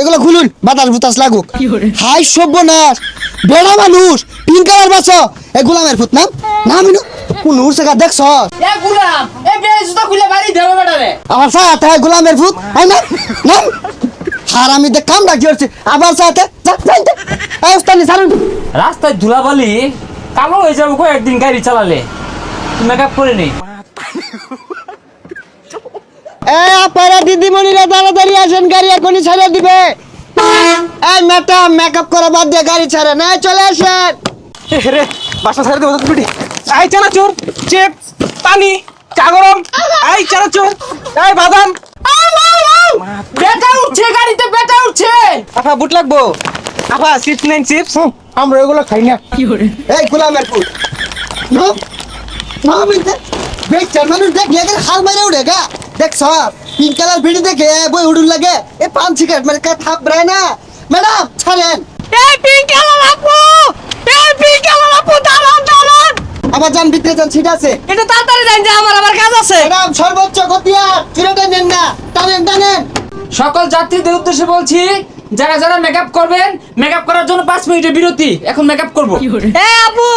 এগুলো খুলুন, বাতাস বুতাস লাগুক। হাই সর্বনাশ, বেড়া মানুষ পিঙ্ক কালার বাসো, এ গোলামের ফুট নাম না মিনু কোন উড়ছে গা দেখছ? এ গুলাম এ বে জুতা খুলে বাড়ি দেবে বেটারে। আমার সাথে গোলামের ফুট আই না না হারামি দেখ কাম ডাকি হচ্ছে আবার সাথে যা যাইতে এই উস্তানি ছাড়ুন। রাস্তায় ধুলাবালি কালো হয়ে যাবে কো একদিন গাড়ি চালালে, মেকআপ করে নেই। এ আপনারা দিদিমণিরা তাড়াতাড়ি আসেন, গাড়ি এখনই ছেড়ে দিবে। এই ম্যাডাম মেকআপ করা বাদ দিয়ে গাড়ি ছাড়েন, এই চলে আসেন। রে বাসা ছেড়ে দেবো দুটি। আই চানাচুর, চিপস, পানি, চা গরম। আই চানাচুর, এই বাদাম। বেটা উঠছে গাড়িতে, বেটা উঠছে। আপা বুট লাগবো? আপা চিপস নেন চিপস। আমরা এগুলো খাই না। এই গোলামের ফুট না না মিনতে বেচার মানুষ দেখলে এর হাল মারে উড়ে গা। দেখ সব পিঙ্ক কালার ভিড় দেখে বই উড়ুন লাগে, এ পান সিগারেট মানে কা থাপ ব্রায় না। ম্যাডাম ছাড়েন। এই পিঙ্ক কালার আপু, এই পিঙ্ক কালার আপু দাঁড়ান দাঁড়ান। আবার যান ভিতরে যান, সিট আছে। এটা তাড়াতাড়ি যান যে আমার আবার কাজ আছে। ম্যাডাম সর্বোচ্চ গতি আর চিরটা নেন না, টানেন টানেন। সকল যাত্রীদের উদ্দেশ্যে বলছি, যারা যারা মেকআপ করবেন, মেকআপ করার জন্য 5 মিনিটের বিরতি। এখন মেকআপ করব। এ আপু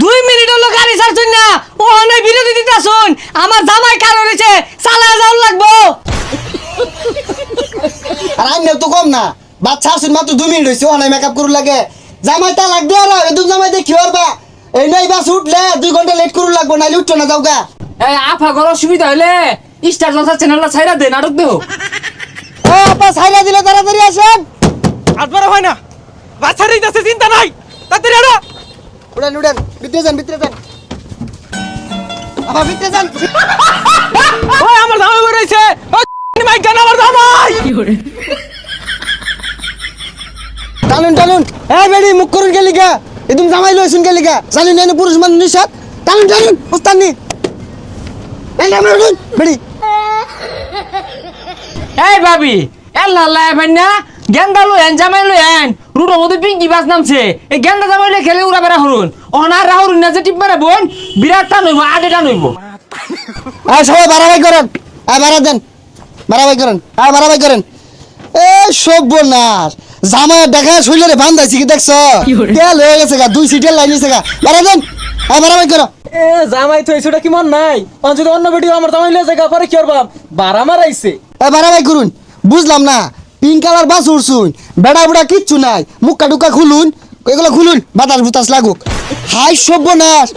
2 মিনিট হলো গাড়ি ছাড়ছুন না, ও অনেক বিরতি দিতাছুন। আমার জামাই কারো রয়েছে, চালায় যাওয়ার লাগবো। আর আইনে তো কম না, বাচ্চা আসুন মাত্র 2 মিনিট হয়েছে, ওখানে মেকআপ করুন লাগে। জামাইটা লাগবে আর এদুন জামাই দেখি পারবা। এই নাই বাস উঠলে 2 ঘন্টা লেট করুন লাগবো, নাইলে উঠছো না যাও গা। এই আফা গর অসুবিধা হলে স্টার জলসা চ্যানেলটা ছাইরা দে, নাটক দেও। ও আপা ছাইরা দিলে তাড়াতাড়ি আসেন। আসবার হয় না, বাচ্চা দিতেছে, চিন্তা নাই। তাড়াতাড়ি আনো। উড়েন উড়েন, ভিতরে যান ভিতরে যান। আপা ভিতরে যান। ওই আমার জামাই বেরিয়েছে। ওই মাই গান আমার জামাই। টানুন টানুন, এই বেড়ি মুখ করুন গেলি গা, এদুন জামাই লইছুন গেলি গা। জানেন না পুরুষ মানুষ নিশাত, টানুন টানুন উস্তানি। এই নাম উড়ুন বেড়ি। এই ভাবি এল্লা আল্লাহ ভাইনা গেন্দা লই আন, জামাই লই আন। রুডো মধ্যে পিঙ্কি বাস নামছে, এই গেন্দা জামাই লই খেলে উড়া বেড়া হরুন। অনার রাহুর না যে টিপ মারা বোন, বিরাট টান হইব, আডে টান হইব। আর সবাই বাড়াবাই করেন, আর বাড়া দেন, বাড়াবাই করেন, আর বাড়াবাই করেন। এ সর্বনাশ, জামাই দেখা শরীরে বান্ধাইছি কি দেখছ? তেল হয়ে গেছে গা, 2 সিটের লাইন নিছে গা। বাড়া দেন, আর বাড়াবাই করো। এ জামাই তো এসেটা কি মন নাই? অন যদি অন্য ভিডিও আমার জামাই লয়ে জায়গা পরে কি করবাম? বাড়া মারাইছে। বাড়াবাই করুন, বুঝলাম না। পিঙ্ক কালার বাস উড়ছুন, বেড়া বুড়া কিচ্ছু নাই, মুখা টুকা খুলুন, এগুলো খুলুন, বাতাস বুতাস লাগুক। হাই সর্বনাশ,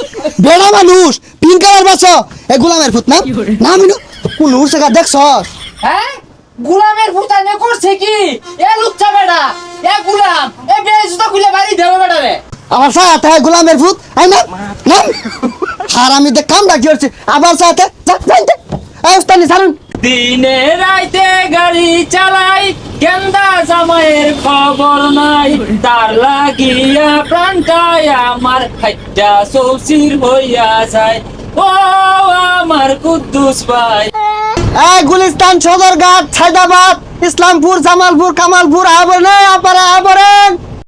বেড়া মানুষ পিঙ্ক কালার বাস, এ গোলামের ফুট না না মিনু কোন উড়ছে গা দেখছ? হ্যাঁ গুলামের ফুটানে করছে কি? এ লুচ্চা বেটা, এ গুলাম এ বে জুতা খুলে বাড়ি দেবে বেটারে। আমার সাথে গোলামের ফুট আই না না হারামি দেখ কাম ডাকি হচ্ছে আবার সাথে যা যাইতে। এই উস্তানি ছাড়ুন। দিনে রাইতে গাড়ি চালাই, গেন্দা জামাইয়ের খবর নাই। তার লাগিয়া প্রাণটায় আমার হাইটা সৌসির হইয়া যায়। ও আমার কুদ্দুস ভাই। এই গুলিস্তান, সদরঘাট, ছাইদাবাদ, ইসলামপুর, জামালপুর, কামালপুর, আবরণ, আপারা আবরণ।